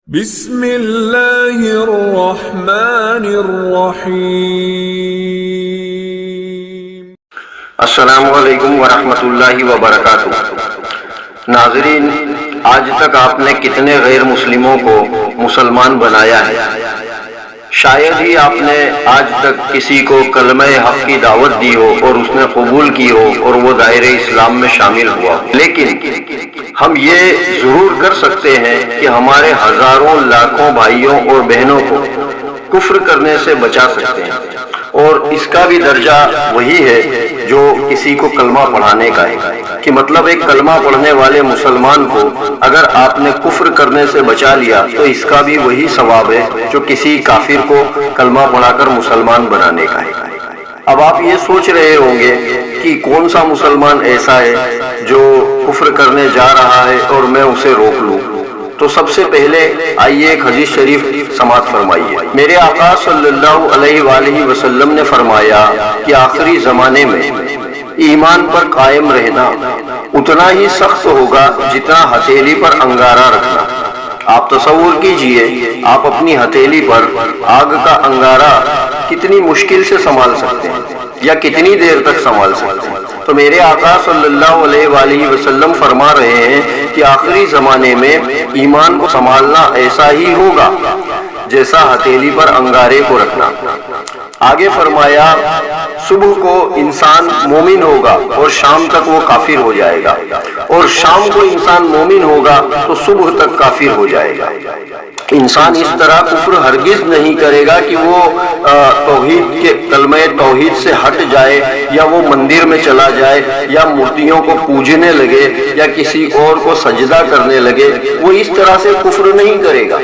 بسم اللہ الرحمن الرحیم۔ السلام علیکم ورحمۃ اللہ وبرکاتہ۔ ناظرین، آج تک آپ نے کتنے غیر مسلموں کو مسلمان بنایا ہے؟ شاید ہی آپ نے آج تک کسی کو کلمہ حق کی دعوت دی ہو اور اس نے قبول کی ہو اور وہ دائرہ اسلام میں شامل ہوا ہو، لیکن ہم یہ ضرور کر سکتے ہیں کہ ہمارے ہزاروں لاکھوں بھائیوں اور بہنوں کو کفر کرنے سے بچا سکتے ہیں، اور اس کا بھی درجہ وہی ہے جو کسی کو کلمہ پڑھانے کا ہے، کہ مطلب ایک کلمہ پڑھنے والے مسلمان کو اگر آپ نے کفر کرنے سے بچا لیا تو اس کا بھی وہی ثواب ہے جو کسی کافر کو کلمہ پڑھا کر مسلمان بنانے کا ہے۔ اب آپ یہ سوچ رہے ہوں گے کہ کون سا مسلمان ایسا ہے جو کفر کرنے جا رہا ہے اور میں اسے روک لوں؟ تو سب سے پہلے آئیے ایک حدیث شریف سماعت فرمائیے۔ میرے آقا صلی اللہ علیہ وآلہ وسلم نے فرمایا کہ آخری زمانے میں ایمان پر قائم رہنا اتنا ہی سخت ہوگا جتنا ہتھیلی پر انگارہ رکھنا۔ آپ تصور کیجئے، آپ اپنی ہتھیلی پر آگ کا انگارہ کتنی مشکل سے سنبھال سکتے ہیں یا کتنی دیر تک سنبھال سکتے ہیں؟ تو میرے آقا صلی اللہ علیہ وآلہ وسلم فرما رہے ہیں کہ آخری زمانے میں ایمان کو سنبھالنا ایسا ہی ہوگا جیسا ہتھیلی پر انگارے کو رکھنا۔ آگے فرمایا، صبح کو انسان مومن ہوگا اور شام تک وہ کافر ہو جائے گا، اور شام کو انسان مومن ہوگا تو صبح تک کافر ہو جائے گا۔ انسان اس طرح کفر ہرگز نہیں کرے گا کہ وہ توحید کے کلمہ توحید سے ہٹ جائے، یا وہ مندر میں چلا جائے، یا مورتیوں کو پوجنے لگے، یا کسی اور کو سجدہ کرنے لگے۔ وہ اس طرح سے کفر نہیں کرے گا۔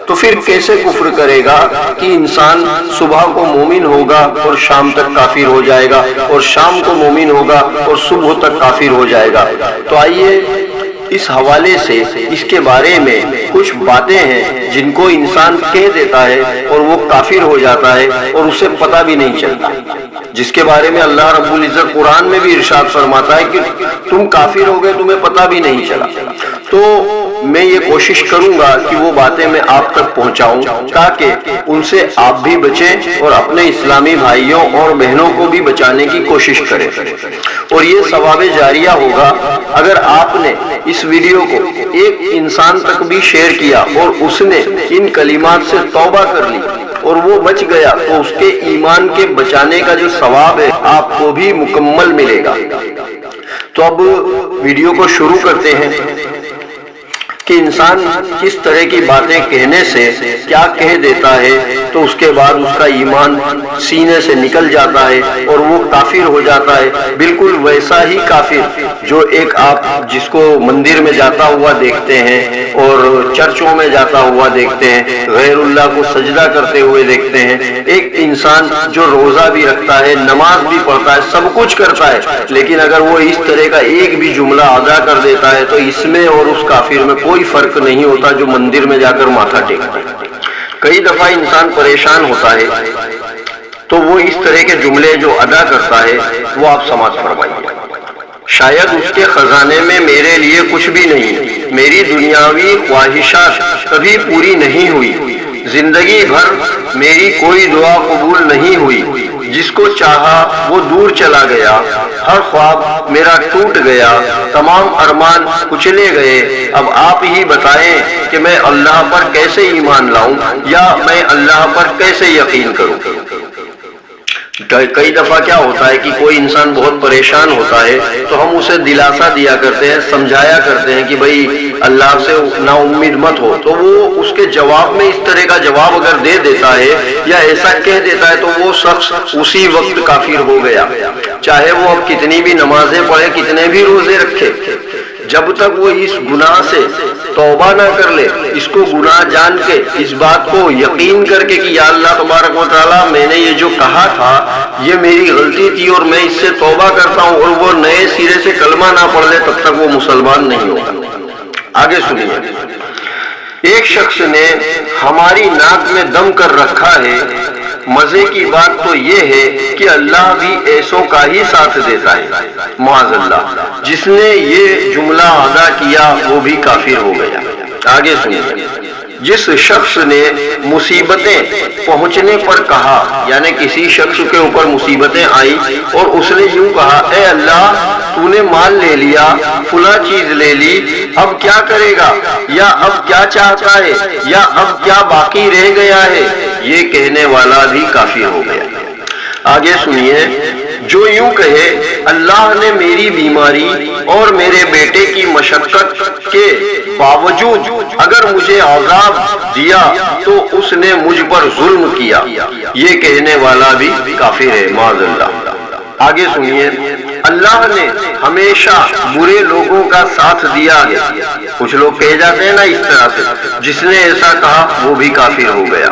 تو پھر کیسے کفر کرے گا کہ انسان صبح کو مومن ہوگا اور شام تک کافر ہو جائے گا، اور شام کو مومن ہوگا اور صبح تک کافر ہو جائے گا؟ تو آئیے اس حوالے سے اس کے بارے میں کچھ باتیں ہیں جن کو انسان کہہ دیتا ہے اور وہ کافر ہو جاتا ہے اور اسے پتہ بھی نہیں چلتا، جس کے بارے میں اللہ رب العزت قرآن میں بھی ارشاد فرماتا ہے کہ تم کافر ہو گئے، تمہیں پتہ بھی نہیں چلا۔ تو میں یہ کوشش کروں گا کہ وہ باتیں میں آپ تک پہنچاؤں تاکہ ان سے آپ بھی بچیں اور اپنے اسلامی بھائیوں اور بہنوں کو بھی بچانے کی کوشش کریں۔ اور یہ ثواب جاریہ ہوگا اگر آپ نے اس ویڈیو کو ایک انسان تک بھی شیئر کیا اور اس نے ان کلمات سے توبہ کر لی اور وہ بچ گیا، تو اس کے ایمان کے بچانے کا جو ثواب ہے آپ کو بھی مکمل ملے گا۔ تو اب ویڈیو کو شروع کرتے ہیں کہ انسان کس طرح کی باتیں کہنے سے کیا کہہ دیتا ہے تو اس کے بعد اس کا ایمان سینے سے نکل جاتا ہے اور وہ کافر ہو جاتا ہے، بالکل ویسا ہی کافر جو ایک آپ جس کو مندر میں جاتا ہوا دیکھتے ہیں اور چرچوں میں جاتا ہوا دیکھتے ہیں، غیر اللہ کو سجدہ کرتے ہوئے دیکھتے ہیں۔ ایک انسان جو روزہ بھی رکھتا ہے، نماز بھی پڑھتا ہے، سب کچھ کرتا ہے، لیکن اگر وہ اس طرح کا ایک بھی جملہ ادا کر دیتا ہے تو اس میں اور اس کافر میں کوئی فرق نہیں ہوتا جو مندر میں جا کر ماتھا ٹیکتا ہے۔ کئی دفعہ انسان پریشان ہوتا ہے تو وہ اس طرح کے جملے جو ادا کرتا ہے وہ آپ سماعت فرمائیے۔ شاید اس کے خزانے میں میرے لیے کچھ بھی نہیں، میری دنیاوی خواہشات کبھی پوری نہیں ہوئی، زندگی بھر میری کوئی دعا قبول نہیں ہوئی، جس کو چاہا وہ دور چلا گیا، ہر خواب میرا ٹوٹ گیا، تمام ارمان کچلے گئے، اب آپ ہی بتائیں کہ میں اللہ پر کیسے ایمان لاؤں یا میں اللہ پر کیسے یقین کروں؟ کئی دفعہ کیا ہوتا ہے کہ کوئی انسان بہت پریشان ہوتا ہے تو ہم اسے دلاسا دیا کرتے ہیں، سمجھایا کرتے ہیں کہ بھائی اللہ سے نا امید مت ہو، تو وہ اس کے جواب میں اس طرح کا جواب اگر دے دیتا ہے یا ایسا کہہ دیتا ہے تو وہ شخص اسی وقت کافر ہو گیا، چاہے وہ اب کتنی بھی نمازیں پڑھے، کتنے بھی روزے رکھے، جب تک وہ اس گناہ سے توبہ نہ کر لے، اس کو گناہ جان کے، اس بات کو یقین کر کے کہ یا اللہ تبارک و تعالیٰ میں نے یہ جو کہا تھا یہ میری غلطی تھی اور میں اس سے توبہ کرتا ہوں، اور وہ نئے سرے سے کلمہ نہ پڑھ لے، تب تک وہ مسلمان نہیں ہوگا۔ آگے سنیے، ایک شخص نے ہماری ناک میں دم کر رکھا ہے، مزے کی بات تو یہ ہے کہ اللہ بھی ایسوں کا ہی ساتھ دیتا ہے، معاذ اللہ، جس نے یہ جملہ ادا کیا وہ بھی کافر ہو گیا۔ آگے سنیے، جس شخص نے مصیبتیں پہنچنے پر کہا، یعنی کسی شخص کے اوپر مصیبتیں آئی اور اس نے یوں کہا، اے اللہ تو نے مال لے لیا، فلاں چیز لے لی، اب کیا کرے گا، یا اب کیا چاہتا ہے، یا اب کیا باقی رہ گیا ہے، یہ کہنے والا بھی کافر ہو گیا۔ آگے سنیے، جو یوں کہے اللہ نے میری بیماری اور میرے بیٹے کی مشقت کے باوجود اگر مجھے عذاب دیا تو اس نے مجھ پر ظلم کیا، یہ کہنے والا بھی کافر ہے، معاذ اللہ۔ آگے سنیے، اللہ نے ہمیشہ برے لوگوں کا ساتھ دیا ہے۔ کچھ لوگ کہے جاتے ہیں نا اس طرح سے، جس نے ایسا کہا وہ بھی کافر ہو گیا۔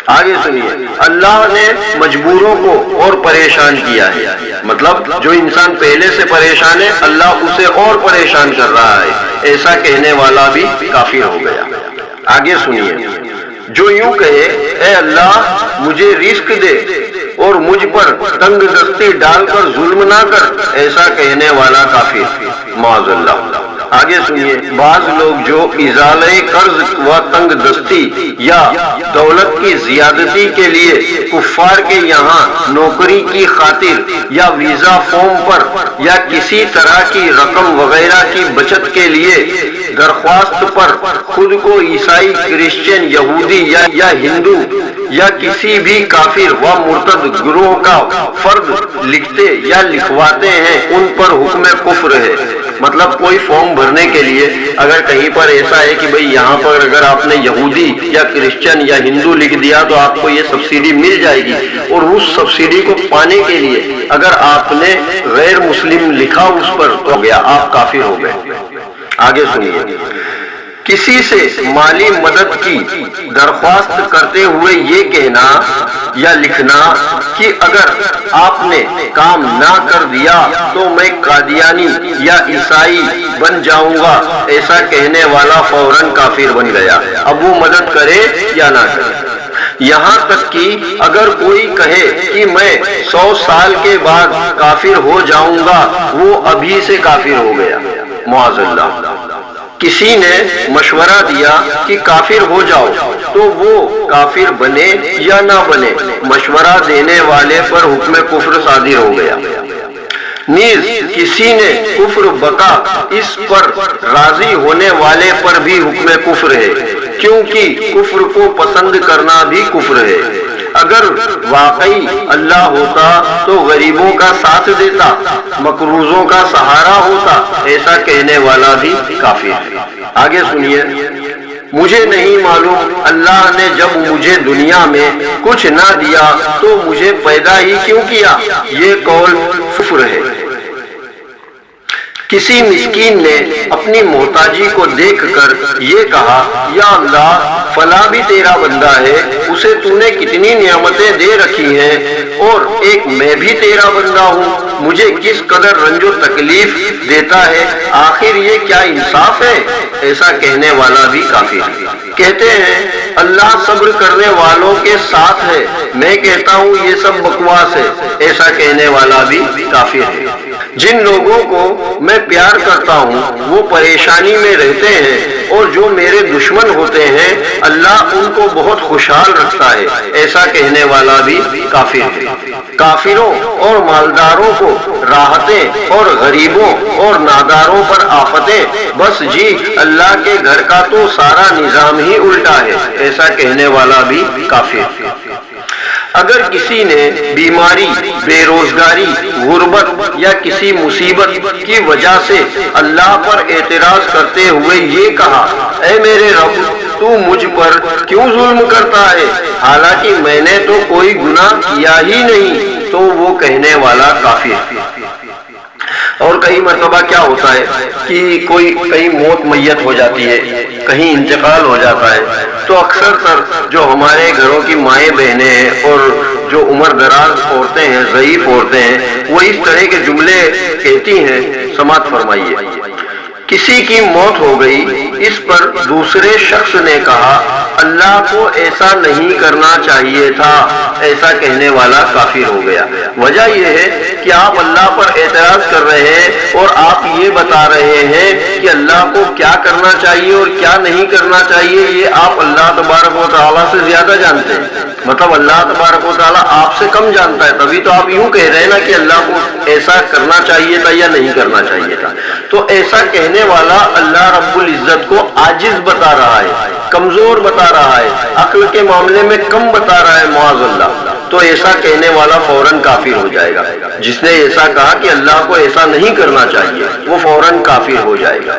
آگے سنیے، اللہ نے مجبوروں کو اور پریشان کیا ہے، مطلب جو انسان پہلے سے پریشان ہے اللہ اسے اور پریشان کر رہا ہے، ایسا کہنے والا بھی کافر ہو گیا۔ آگے سنیے، جو یوں کہے اے اللہ مجھے رزق دے اور مجھ پر تنگ دستی ڈال کر ظلم نہ کر، ایسا کہنے والا کافر، معاذ اللہ۔ آگے سنیے، بعض لوگ جو ازالہ قرض و تنگ دستی یا دولت کی زیادتی کے لیے کفار کے یہاں نوکری کی خاطر یا ویزا فارم پر یا کسی طرح کی رقم وغیرہ کی بچت کے لیے درخواست پر خود کو عیسائی، کرسچن، یہودی یا ہندو یا کسی بھی کافر و مرتد گروہ کا فرد لکھتے یا لکھواتے ہیں، ان پر حکم کفر ہے۔ مطلب کوئی فارم بھرنے کے لیے اگر کہیں پر ایسا ہے کہ بھئی یہاں پر اگر آپ نے یہودی یا کرسچن یا ہندو لکھ دیا تو آپ کو یہ سبسڈی مل جائے گی، اور اس سبسڈی کو پانے کے لیے اگر آپ نے غیر مسلم لکھا اس پر تو ہو گیا، آپ کافر ہو گئے۔ آگے سنیے، کسی سے مالی مدد کی درخواست کرتے ہوئے یہ کہنا یا لکھنا کہ اگر آپ نے کام نہ کر دیا تو میں قادیانی یا عیسائی بن جاؤں گا، ایسا کہنے والا فوراً کافر بن گیا، اب وہ مدد کرے یا نہ کرے۔ یہاں تک کہ اگر کوئی کہے کہ میں 100 سال کے بعد کافر ہو جاؤں گا، وہ ابھی سے کافر ہو گیا، معاذ اللہ۔ کسی نے مشورہ دیا کہ کافر ہو جاؤ تو وہ کافر بنے یا نہ بنے، مشورہ دینے والے پر حکم کفر صادر ہو گیا۔ نیز کسی نے کفر بکا، اس پر راضی ہونے والے پر بھی حکم کفر ہے، کیونکہ کفر کو پسند کرنا بھی کفر ہے۔ اگر واقعی اللہ ہوتا تو غریبوں کا ساتھ دیتا، مقروضوں کا سہارا ہوتا، ایسا کہنے والا بھی کافر ہے۔ آگے سنیے، مجھے نہیں معلوم اللہ نے جب مجھے دنیا میں کچھ نہ دیا تو مجھے پیدا ہی کیوں کیا، یہ قول کفر ہے۔ کسی مسکین نے اپنی محتاجی کو دیکھ کر یہ کہا، یا اللہ فلاں بھی تیرا بندہ ہے، اسے تو نے کتنی نعمتیں دے رکھی ہیں اور ایک میں بھی تیرا بندہ ہوں، مجھے کس قدر رنج و تکلیف دیتا ہے، آخر یہ کیا انصاف ہے، ایسا کہنے والا بھی کافر ہے۔ کہتے ہیں اللہ صبر کرنے والوں کے ساتھ ہے، میں کہتا ہوں یہ سب بکواس ہے، ایسا کہنے والا بھی کافر ہے۔ جن لوگوں کو میں پیار کرتا ہوں وہ پریشانی میں رہتے ہیں، اور جو میرے دشمن ہوتے ہیں اللہ ان کو بہت خوشحال رکھتا ہے، ایسا کہنے والا بھی کافر ہے۔ کافروں اور مالداروں کو راحتیں اور غریبوں اور ناداروں پر آفتیں، بس جی اللہ کے گھر کا تو سارا نظام ہی الٹا ہے، ایسا کہنے والا بھی کافر ہے۔ اگر کسی نے بیماری، بے روزگاری، غربت یا کسی مصیبت کی وجہ سے اللہ پر اعتراض کرتے ہوئے یہ کہا، اے میرے رب تو مجھ پر کیوں ظلم کرتا ہے، حالانکہ میں نے تو کوئی گناہ کیا ہی نہیں، تو وہ کہنے والا کافر ہے۔ اور کئی مرتبہ کیا ہوتا ہے کہ کوئی کہیں موت میت ہو جاتی ہے، کہیں انتقال ہو جاتا ہے، تو اکثر تر جو ہمارے گھروں کی مائیں بہنیں ہیں اور جو عمر دراز عورتیں ہیں، ضعیف عورتیں ہیں، وہ اس طرح کے جملے کہتی ہیں، سماعت فرمائیے۔ کسی کی موت ہو گئی، اس پر دوسرے شخص نے کہا، اللہ کو ایسا نہیں کرنا چاہیے تھا، ایسا کہنے والا کافر ہو گیا۔ وجہ یہ ہے کہ آپ اللہ پر اعتراض کر رہے ہیں اور آپ یہ بتا رہے ہیں کہ اللہ کو کیا کرنا چاہیے اور کیا نہیں کرنا چاہیے، یہ آپ اللہ تبارک و تعالیٰ سے زیادہ جانتے ہیں۔ مطلب اللہ تبارک و تعالیٰ آپ سے کم جانتا ہے، تبھی تو آپ یوں کہہ رہے ہیں نا کہ اللہ کو ایسا کرنا چاہیے تھا یا نہیں کرنا چاہیے تھا۔ تو ایسا کہنے والا اللہ رب العزت کو عاجز بتا رہا ہے، کمزور بتا رہا ہے، عقل کے معاملے میں کم بتا رہا ہے معاذ اللہ۔ تو ایسا کہنے والا فوراً کافر ہو جائے گا۔ جس نے ایسا کہا کہ اللہ کو ایسا نہیں کرنا چاہیے وہ فوراً کافر ہو جائے گا۔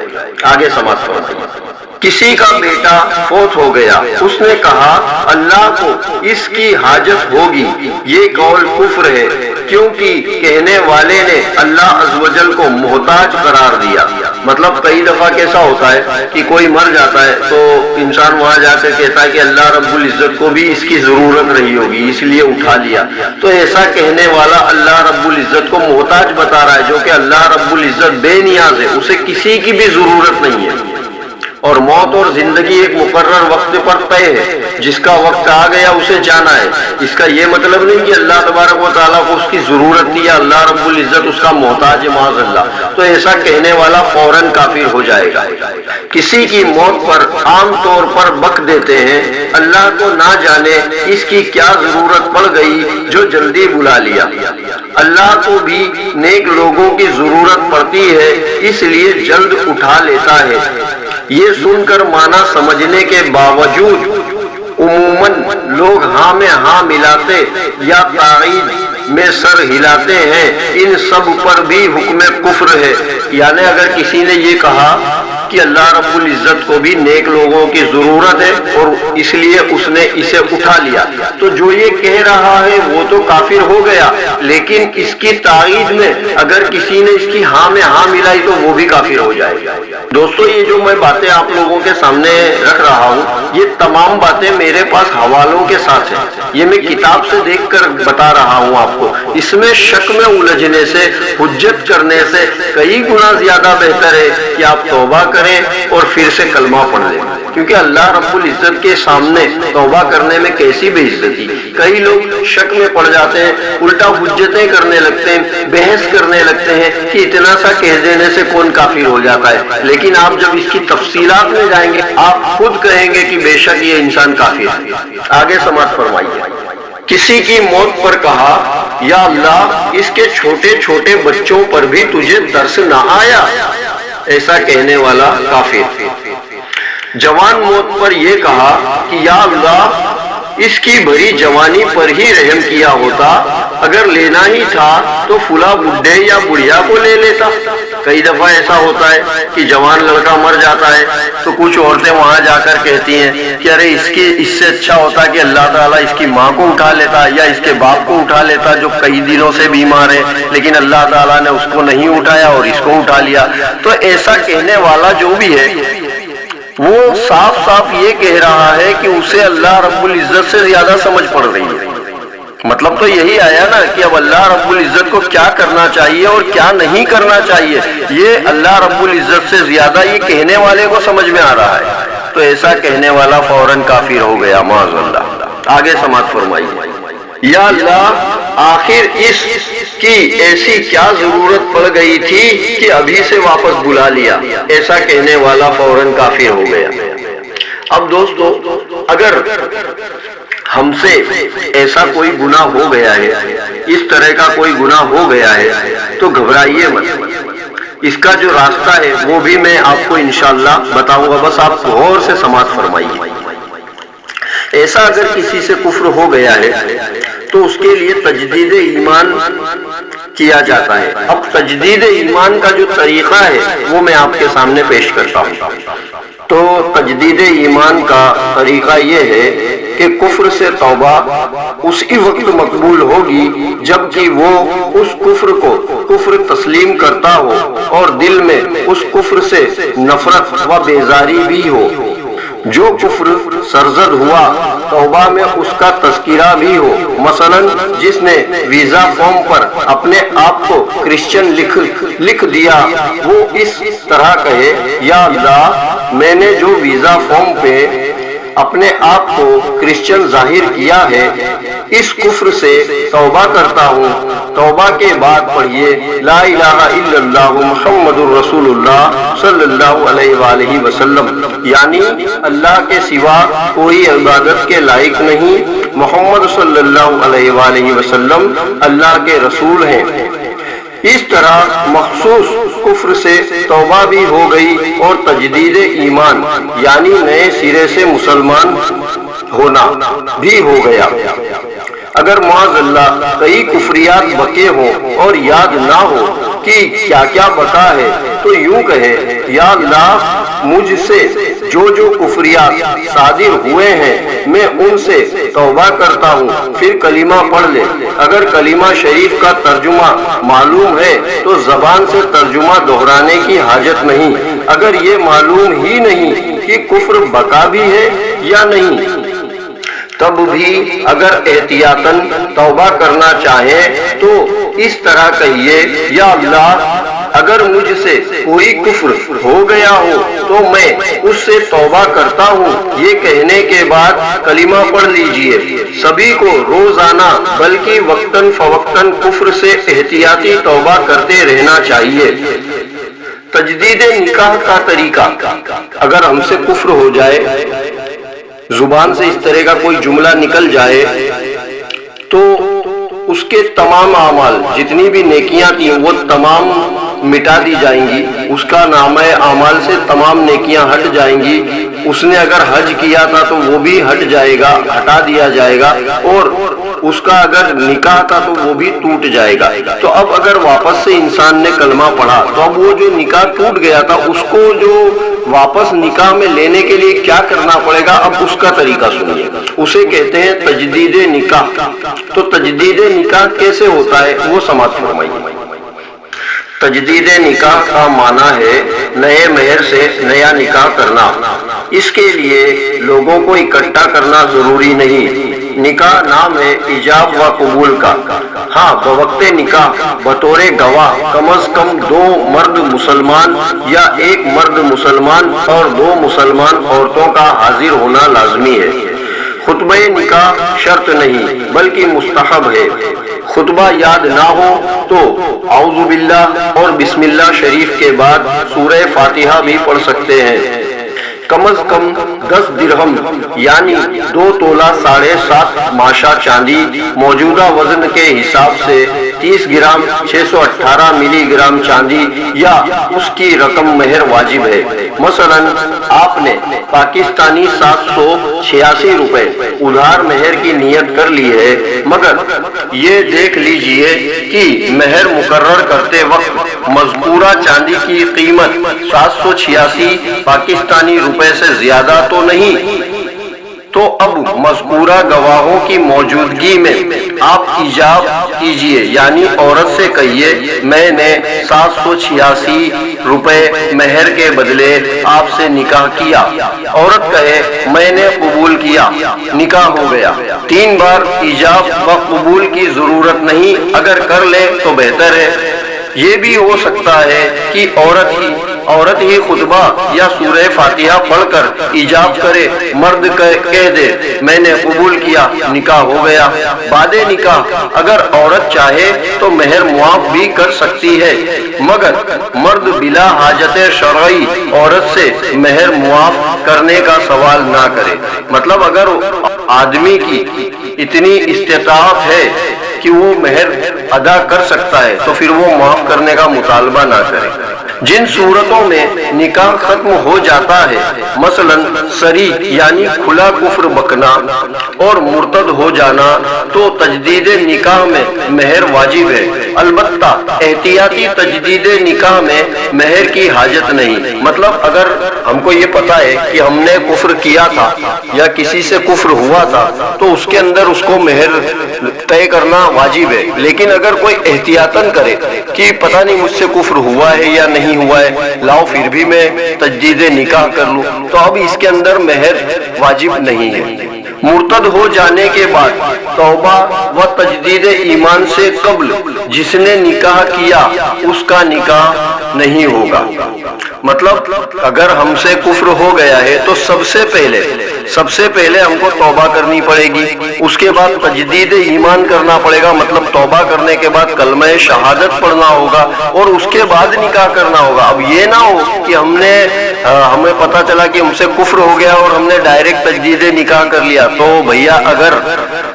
آگے سماعت فرمائیے۔ کسی کا بیٹا فوت ہو گیا، اس نے کہا اللہ کو اس کی حاجت ہوگی، یہ قول کفر ہے، کیونکہ کہنے والے نے اللہ عز و جل کو محتاج قرار دیا۔ مطلب کئی دفعہ کیسا ہوتا ہے کہ کوئی مر جاتا ہے تو انسان وہاں جا کر کہتا ہے کہ اللہ رب العزت کو بھی اس کی ضرورت رہی ہوگی اس لیے اٹھا لیا۔ تو ایسا کہنے والا اللہ رب العزت کو محتاج بتا رہا ہے، جو کہ اللہ رب العزت بے نیاز ہے، اسے کسی کی بھی ضرورت نہیں ہے، اور موت اور زندگی ایک مقرر وقت پر طے ہے، جس کا وقت آ گیا اسے جانا ہے۔ اس کا یہ مطلب نہیں کہ اللہ تبارک و تعالیٰ کو اس کی ضرورت تھی یا اللہ رب العزت اس کا محتاج ہے معاذ اللہ۔ تو ایسا کہنے والا فوراً کافر ہو جائے گا۔ کسی کی موت پر عام طور پر بک دیتے ہیں، اللہ کو نہ جانے اس کی کیا ضرورت پڑ گئی جو جلدی بلا لیا۔ اللہ کو بھی نیک لوگوں کی ضرورت پڑتی ہے، اس لیے جلد اٹھا لیتا ہے۔ یہ سن کر معنی سمجھنے کے باوجود عموماً لوگ ہاں میں ہاں ملاتے یا تائید میں سر ہلاتے ہیں، ان سب پر بھی حکم کفر ہے۔ یعنی اگر کسی نے یہ کہا کہ اللہ رب العزت کو بھی نیک لوگوں کی ضرورت ہے اور اس لیے اس نے اسے اٹھا لیا، تو جو یہ کہہ رہا ہے وہ تو کافر ہو گیا، لیکن اس کی تائید میں اگر کسی نے اس کی ہاں میں ہاں ملائی تو وہ بھی کافر ہو جائے گا۔ دوستو یہ جو میں باتیں آپ لوگوں کے سامنے رکھ رہا ہوں، یہ تمام باتیں میرے پاس حوالوں کے ساتھ ہیں، یہ میں کتاب سے دیکھ کر بتا رہا ہوں آپ کو۔ اس میں شک میں الجھنے سے، حجت کرنے سے کئی گنا زیادہ بہتر ہے کہ آپ توبہ کریں اور پھر سے کلمہ پڑھ لیں، کیونکہ اللہ رب العزت کے سامنے توبہ کرنے میں کیسی بے عزتی۔ کئی لوگ شک میں پڑ جاتے ہیں، الٹا حجتیں کرنے لگتے ہیں، بحث کرنے لگتے ہیں کہ اتنا سا کہہ دینے سے کون کافر ہو جاتا ہے، لیکن آپ جب اس کی تفصیلات میں جائیں گے آپ خود کہیں گے کہ بے شک یہ انسان کافر ہے۔ آگے سماعت فرمائیے۔ کسی کی موت پر کہا یا اللہ اس کے چھوٹے چھوٹے بچوں پر بھی تجھے ترس نہ آیا، ایسا کہنے والا کافر۔ جوان موت پر یہ کہا کہ یا اللہ اس کی بڑی جوانی پر ہی رحم کیا ہوتا، اگر لینا ہی تھا تو فلاں بڈھے یا بڑھیا کو لے لیتا۔ کئی دفعہ ایسا ہوتا ہے کہ جوان لڑکا مر جاتا ہے تو کچھ عورتیں وہاں جا کر کہتی ہیں کہ ارے اس سے اچھا ہوتا کہ اللہ تعالیٰ اس کی ماں کو اٹھا لیتا یا اس کے باپ کو اٹھا لیتا جو کئی دنوں سے بیمار ہے، لیکن اللہ تعالیٰ نے اس کو نہیں اٹھایا اور اس کو اٹھا لیا۔ تو ایسا کہنے والا جو بھی ہے وہ صاف صاف یہ کہہ رہا ہے کہ اسے اللہ رب العزت سے زیادہ سمجھ پڑ رہی ہے۔ مطلب تو یہی آیا نا کہ اب اللہ رب العزت کو کیا کرنا چاہیے اور کیا نہیں کرنا چاہیے، یہ اللہ رب العزت سے زیادہ یہ کہنے والے کو سمجھ میں آ رہا ہے۔ تو ایسا کہنے والا فوراً کافر ہو گیا معاذ اللہ۔ آگے سماعت فرمائیے۔ یا اللہ آخر اس کی ایسی کیا ضرورت پڑ گئی تھی کہ ابھی سے واپس بلا لیا، ایسا کہنے والا فوراً کافر ہو گیا۔ اب دوستو اگر ہم سے ایسا کوئی گناہ ہو گیا ہے، اس طرح کا کوئی گناہ ہو گیا ہے تو گھبرائیے مت، اس کا جو راستہ ہے وہ بھی میں آپ کو انشاءاللہ بتاؤں گا، بس آپ غور سے سماعت فرمائیے۔ ایسا اگر کسی سے کفر ہو گیا ہے تو اس کے لیے تجدید ایمان کیا جاتا ہے۔ اب تجدید ایمان کا جو طریقہ ہے وہ میں آپ کے سامنے پیش کرتا ہوں۔ تو تجدید ایمان کا طریقہ یہ ہے کہ کفر سے توبہ اسی وقت مقبول ہوگی جبکہ وہ اس کفر کو کفر تسلیم کرتا ہو اور دل میں اس کفر سے نفرت و بیزاری بھی ہو۔ جو کفر سرزد ہوا توبہ میں اس کا تذکرہ بھی ہو، مثلا جس نے ویزا فارم پر اپنے آپ کو کرسچن لکھ دیا وہ اس طرح کہے یا اللہ میں نے جو ویزا فارم پہ اپنے آپ کو کرسچن ظاہر کیا ہے، اس کفر سے توبہ کرتا ہوں۔ توبہ کے بعد پڑھیے لا الہ الا اللہ محمد الرسول اللہ صلی اللہ علیہ وآلہ وسلم، یعنی اللہ کے سوا کوئی عبادت کے لائق نہیں، محمد صلی اللہ علیہ وآلہ وسلم اللہ کے رسول ہیں۔ اس طرح مخصوص کفر سے توبہ بھی ہو گئی اور تجدید ایمان یعنی نئے سرے سے مسلمان ہونا بھی ہو گیا۔ اگر معاذ اللہ کئی کفریات بقے ہوں اور یاد نہ ہو کہ کیا کیا بقا ہے تو یوں کہے یا اللہ مجھ سے جو جو کفریات صادر ہوئے ہیں میں ان سے توبہ کرتا ہوں، پھر کلمہ پڑھ لے۔ اگر کلمہ شریف کا ترجمہ معلوم ہے تو زبان سے ترجمہ دہرانے کی حاجت نہیں۔ اگر یہ معلوم ہی نہیں کہ کفر بقا بھی ہے یا نہیں تب بھی اگر احتیاطاً توبہ کرنا چاہیں تو اس طرح کہیے یا اللہ اگر مجھ سے کوئی کفر ہو گیا ہو تو میں اس سے توبہ کرتا ہوں۔ یہ کہنے کے بعد کلمہ پڑھ لیجئے۔ سبھی کو روزانہ بلکہ وقتاً فوقتاً کفر سے احتیاطی توبہ کرتے رہنا چاہیے۔ تجدید نکاح کا طریقہ، اگر ہم سے کفر ہو جائے، زبان سے اس طرح کا کوئی جملہ نکل جائے تو اس کے تمام اعمال جتنی بھی نیکیاں تھیں وہ تمام مٹا دی جائیں گی، اس کا نامہ اعمال سے تمام نیکیاں ہٹ جائیں گی۔ اس نے اگر حج کیا تھا تو وہ بھی ہٹ جائے گا، ہٹا دیا جائے گا، اور اس کا اگر نکاح تھا تو وہ بھی ٹوٹ جائے گا۔ تو اب اگر واپس سے انسان نے کلمہ پڑھا تو اب وہ جو نکاح ٹوٹ گیا تھا اس کو جو واپس نکاح میں لینے کے لیے کیا کرنا پڑے گا، اب اس کا طریقہ سنیے۔ اسے کہتے ہیں تجدید نکاح۔ تو تجدید نکاح کیسے ہوتا ہے وہ سماعت فرمائیے۔ تجدید نکاح کا معنی ہے نئے مہر سے نیا نکاح کرنا۔ اس کے لیے لوگوں کو اکٹھا کرنا ضروری نہیں۔ نکاح نام ہے ایجاب و قبول کا۔ ہاں بوقت نکاح بطور گواہ کم از کم 2 مرد مسلمان یا 1 مرد مسلمان اور 2 مسلمان عورتوں کا حاضر ہونا لازمی ہے۔ خطبہ نکاح شرط نہیں بلکہ مستحب ہے۔ خطبہ یاد نہ ہو تو اعوذ باللہ اور بسم اللہ شریف کے بعد سورہ فاتحہ بھی پڑھ سکتے ہیں۔ کم از کم 10 درہم یعنی 2 تولہ 7.5 ماشا چاندی موجودہ وزن کے حساب سے 30 گرام 618 ملی گرام چاندی یا اس کی رقم مہر واجب ہے۔ مثلا آپ نے پاکستانی 786 روپے ادھار مہر کی نیت کر لی ہے، مگر یہ دیکھ لیجئے کہ مہر مقرر کرتے وقت مذکورہ چاندی کی قیمت 786 پاکستانی روپے سے زیادہ تو نہیں، تو اب مذکورہ گواہوں کی موجودگی میں آپ ایجاب کیجئے، یعنی عورت سے کہیے میں نے 786 روپے مہر کے بدلے آپ سے نکاح کیا۔ عورت کہے میں نے قبول کیا، نکاح ہو گیا۔ 3 بار ایجاب و قبول کی ضرورت نہیں، اگر کر لے تو بہتر ہے۔ یہ بھی ہو سکتا ہے کہ عورت ہی خطبہ یا سورہ فاتحہ پڑھ کر ایجاب کرے، مرد کہہ دے میں نے قبول کیا، نکاح ہو گیا۔ بعد نکاح اگر عورت چاہے تو مہر معاف بھی کر سکتی ہے، مگر مرد بلا حاجت شرعی عورت سے مہر معاف کرنے کا سوال نہ کرے۔ مطلب اگر آدمی کی اتنی استطاعت ہے کہ وہ مہر ادا کر سکتا ہے تو پھر وہ معاف کرنے کا مطالبہ نہ کرے۔ جن صورتوں میں نکاح ختم ہو جاتا ہے، مثلا صریح یعنی کھلا کفر بکنا اور مرتد ہو جانا، تو تجدید نکاح میں مہر واجب ہے۔ البتہ احتیاطی تجدید نکاح میں مہر کی حاجت نہیں۔ مطلب اگر ہم کو یہ پتا ہے کہ ہم نے کفر کیا تھا یا کسی سے کفر ہوا تھا تو اس کے اندر اس کو مہر طے کرنا واجب ہے، لیکن اگر کوئی احتیاطاً کرے کہ پتہ نہیں مجھ سے کفر ہوا ہے یا نہیں ہوا ہے، لاؤ پھر بھی میں تجدید نکاح کر لوں، تو اب اس کے اندر مہر واجب نہیں ہے۔ مرتد ہو جانے کے بعد توبہ و تجدید ایمان سے قبل جس نے نکاح کیا اس کا نکاح نہیں ہوگا۔ مطلب اگر ہم سے کفر ہو گیا ہے تو سب سے پہلے ہم کو توبہ کرنی پڑے گی، اس کے بعد تجدید ایمان کرنا پڑے گا، مطلب توبہ کرنے کے بعد کلمہ شہادت پڑھنا ہوگا اور اس کے بعد نکاح کرنا ہوگا۔ اب یہ نہ ہو کہ ہمیں پتا چلا کہ ہم سے کفر ہو گیا اور ہم نے ڈائریکٹ تجدید نکاح کر لیا، تو بھیا اگر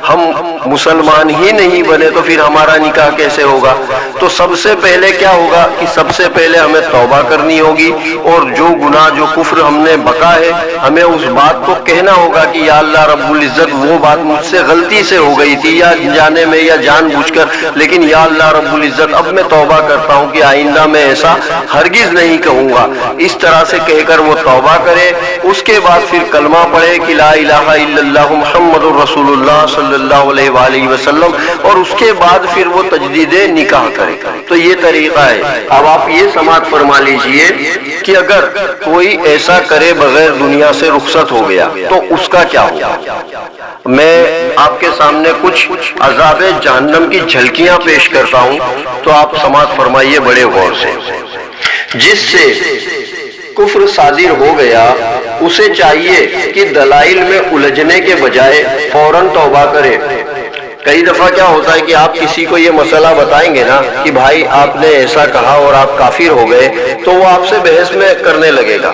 ہم مسلمان ہی نہیں بنے تو پھر ہمارا نکاح کیسے ہوگا؟ تو سب سے پہلے کیا ہوگا کہ سب سے پہلے ہمیں توبہ کرنی ہوگی، اور جو گناہ جو کفر ہم نے بکا ہے ہمیں اس بات کو کہنا ہوگا کہ یا اللہ رب العزت وہ بات مجھ سے غلطی سے ہو گئی تھی، یا جانے میں یا جان بوجھ کر، لیکن یا اللہ رب العزت اب میں توبہ کرتا ہوں کہ آئندہ میں ایسا ہرگز نہیں کہوں گا۔ اس طرح سے کہہ کر وہ توبہ کرے، اس کے بعد پھر کلمہ پڑھے کہ لا الہ الا اللہ محمد الرسول اللہ صلی اللہ علیہ وآلہ وسلم، اور اس کے بعد پھر وہ تجدید نکاح کرے۔ تو یہ طریقہ ہے۔ اب آپ یہ سماعت فرما لیجئے کہ اگر کوئی ایسا کرے بغیر دنیا سے رخصت ہو گیا تو اس کا کیا ہوگا؟ میں آپ کے سامنے کچھ عذاب جہنم کی جھلکیاں پیش کرتا ہوں، تو آپ سماعت فرمائیے بڑے غور سے۔ جس سے کفر صادر ہو گیا اسے چاہیے کہ دلائل میں الجھنے کے بجائے فوراً توبہ کرے۔ کئی دفعہ کیا ہوتا ہے کہ آپ کسی کو یہ مسئلہ بتائیں گے نا کہ بھائی آپ نے ایسا کہا اور آپ کافر ہو گئے، تو وہ آپ سے بحث میں کرنے لگے گا،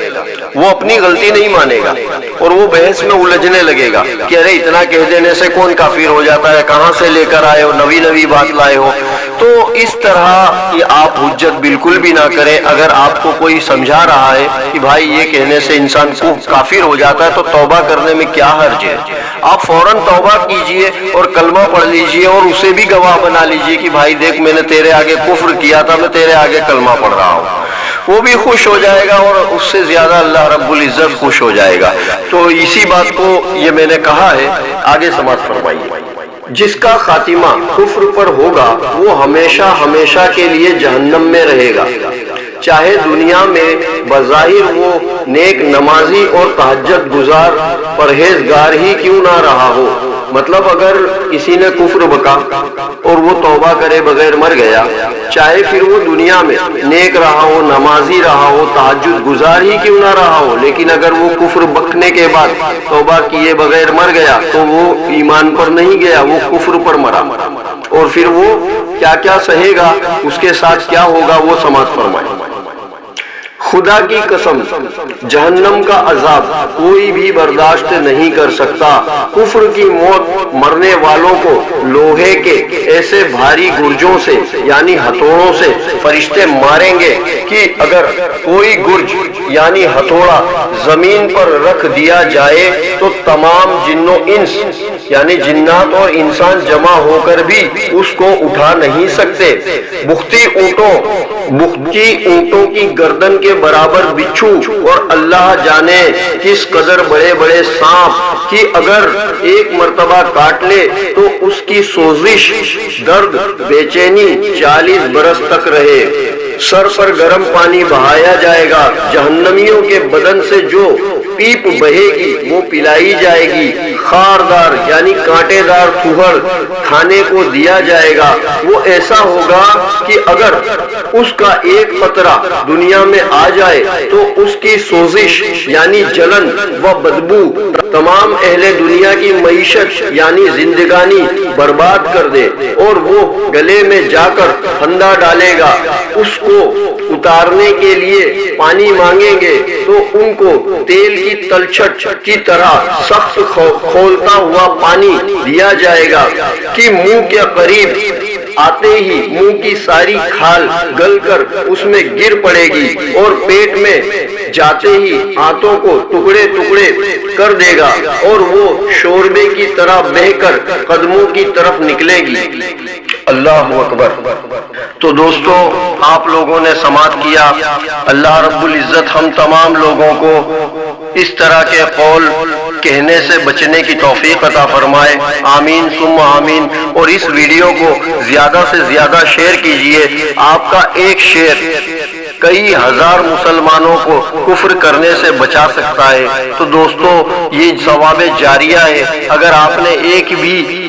وہ اپنی غلطی نہیں مانے گا اور وہ بحث میں الجھنے لگے گا کہ ارے اتنا کہہ دینے سے کون کافر ہو جاتا ہے، کہاں سے لے کر آئے ہو، نوی بات لائے ہو۔ تو اس طرح کہ آپ حجت بالکل بھی نہ کریں۔ اگر آپ کو کوئی سمجھا رہا ہے کہ بھائی یہ کہنے سے انسان کو کافر ہو جاتا ہے تو توبہ کرنے میں کیا حرج ہے، آپ فوراً توبہ کیجئے اور کلمہ پڑھ لیجئے اور اسے بھی گواہ بنا لیجئے کہ بھائی دیکھ میں نے تیرے آگے کفر کیا تھا، میں تیرے آگے کلمہ پڑھ رہا ہوں۔ وہ بھی خوش ہو جائے گا اور اس سے زیادہ اللہ رب العزت خوش ہو جائے گا۔ تو اسی بات کو یہ میں نے کہا ہے، آگے سماعت فرمائیے۔ جس کا خاتمہ کفر پر ہوگا وہ ہمیشہ ہمیشہ کے لیے جہنم میں رہے گا، چاہے دنیا میں بظاہر وہ نیک نمازی اور تہجد گزار پرہیزگار ہی کیوں نہ رہا ہو۔ مطلب اگر کسی نے کفر بکا اور وہ توبہ کرے بغیر مر گیا، چاہے پھر وہ دنیا میں نیک رہا ہو، نمازی رہا ہو، تہجد گزار ہی کیوں نہ رہا ہو، لیکن اگر وہ کفر بکنے کے بعد توبہ کیے بغیر مر گیا تو وہ ایمان پر نہیں گیا، وہ کفر پر مرا، اور پھر وہ کیا کیا سہے گا، اس کے ساتھ کیا ہوگا وہ سماعت فرمائے۔ خدا کی قسم جہنم کا عذاب کوئی بھی برداشت نہیں کر سکتا۔ کفر کی موت مرنے والوں کو لوہے کے ایسے بھاری گرجوں سے یعنی ہتھوڑوں سے فرشتے ماریں گے کہ اگر کوئی گرج یعنی ہتھوڑا زمین پر رکھ دیا جائے تو تمام جن و انس یعنی جنات اور انسان جمع ہو کر بھی اس کو اٹھا نہیں سکتے۔ بختی اونٹوں کی گردن کے برابر بچھو اور اللہ جانے کس قدر بڑے بڑے سانپ کی اگر ایک مرتبہ کاٹ لے تو اس کی سوزش، درد، بے چینی 40 برس تک رہے۔ سر پر گرم پانی بہایا جائے گا، جہنمیوں کے بدن سے جو پیپ بہے گی وہ پلائی جائے گی، خاردار یعنی کانٹے دار پھوہڑ کھانے کو دیا جائے گا۔ وہ ایسا ہوگا کہ اگر اس کا ایک قطرہ دنیا میں آ جائے تو اس کی سوزش یعنی جلن و بدبو تمام اہل دنیا کی معیشت یعنی زندگانی برباد کر دے، اور وہ گلے میں جا کر پھندا ڈالے گا۔ اس کو اتارنے کے لیے پانی مانگیں گے تو ان کو تیل کی تلچھٹ کی طرح سخت کھولتا ہوا پانی دیا جائے گا کہ منہ کے قریب آتے ہی منہ کی ساری کھال گل کر اس میں گر پڑے گی اور پیٹ میں جاتے ہی ہاتھوں کو ٹکڑے ٹکڑے کر دے گا اور وہ شوربے کی طرح بہہ کر قدموں کی طرف نکلے گی۔ اللہ اکبر۔ تو دوستو آپ لوگوں نے سماعت کیا، اللہ رب العزت ہم تمام لوگوں کو اس طرح کے قول کہنے سے بچنے کی توفیق عطا فرمائے، آمین ثم آمین۔ اور اس ویڈیو کو زیادہ سے زیادہ شیئر کیجئے۔ آپ کا ایک شیئر کئی ہزار مسلمانوں کو کفر کرنے سے بچا سکتا ہے، تو دوستو یہ ثواب جاریہ ہے۔ اگر آپ نے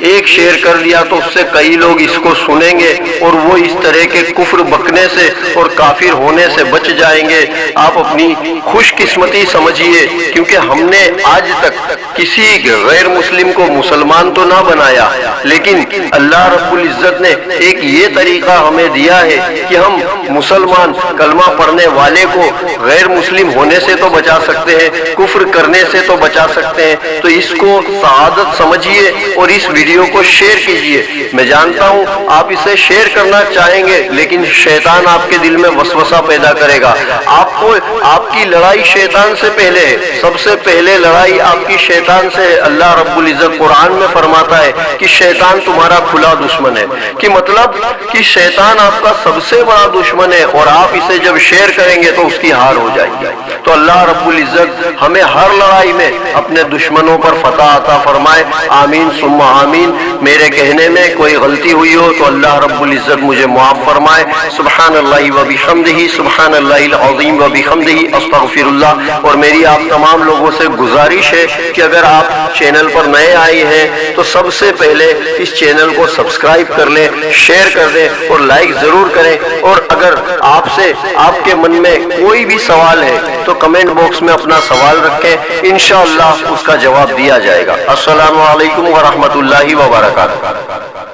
ایک شیئر کر دیا تو اس سے کئی لوگ اس کو سنیں گے اور وہ اس طرح کے کفر بکنے سے اور کافر ہونے سے بچ جائیں گے۔ آپ اپنی خوش قسمتی سمجھیے، کیونکہ ہم نے آج تک کسی غیر مسلم کو مسلمان تو نہ بنایا، لیکن اللہ رب العزت نے ایک یہ طریقہ ہمیں دیا ہے کہ ہم مسلمان کلمہ پڑھنے والے کو غیر مسلم ہونے سے تو بچا سکتے ہیں، کفر کرنے سے تو بچا سکتے ہیں۔ تو اس کو سعادت سمجھیے اور اس ویڈیو کو شیئر کیجئے۔ میں جانتا ہوں آپ اسے شیئر کرنا چاہیں گے، لیکن شیطان آپ کے دل میں وسوسہ پیدا کرے گا۔ آپ کی لڑائی شیطان سے پہلے ہے، سب سے پہلے لڑائی آپ کی شیطان سے ہے۔ اللہ رب العزت قرآن میں فرماتا ہے کہ شیطان تمہارا کھلا دشمن ہے، کہ مطلب کہ شیطان آپ کا سب سے بڑا دشمن ہے، اور آپ اسے جب شیئر کریں گے تو اس کی ہار ہو جائے گی۔ تو اللہ رب العزت ہمیں ہر لڑائی میں اپنے دشمنوں پر فتح عطا فرمائے، آمین ثم آمین۔ میرے کہنے میں کوئی غلطی ہوئی ہو تو اللہ رب العزت مجھے معاف فرمائے۔ سبحان اللہ و بحمدہ، سبحان اللہ العظیم و بحمدہ، استغفر اللہ۔ اور میری آپ تمام لوگوں سے گزارش ہے کہ اگر آپ چینل پر نئے آئے ہیں تو سب سے پہلے اس چینل کو سبسکرائب کر لیں، شیئر کر دیں اور لائک ضرور کریں۔ اور اگر آپ کے من میں کوئی بھی سوال ہے تو کمنٹ باکس میں اپنا سوال رکھیں، انشاءاللہ اس کا جواب دیا جائے گا۔ السلام علیکم ورحمۃ اللہ وبرکاتہ۔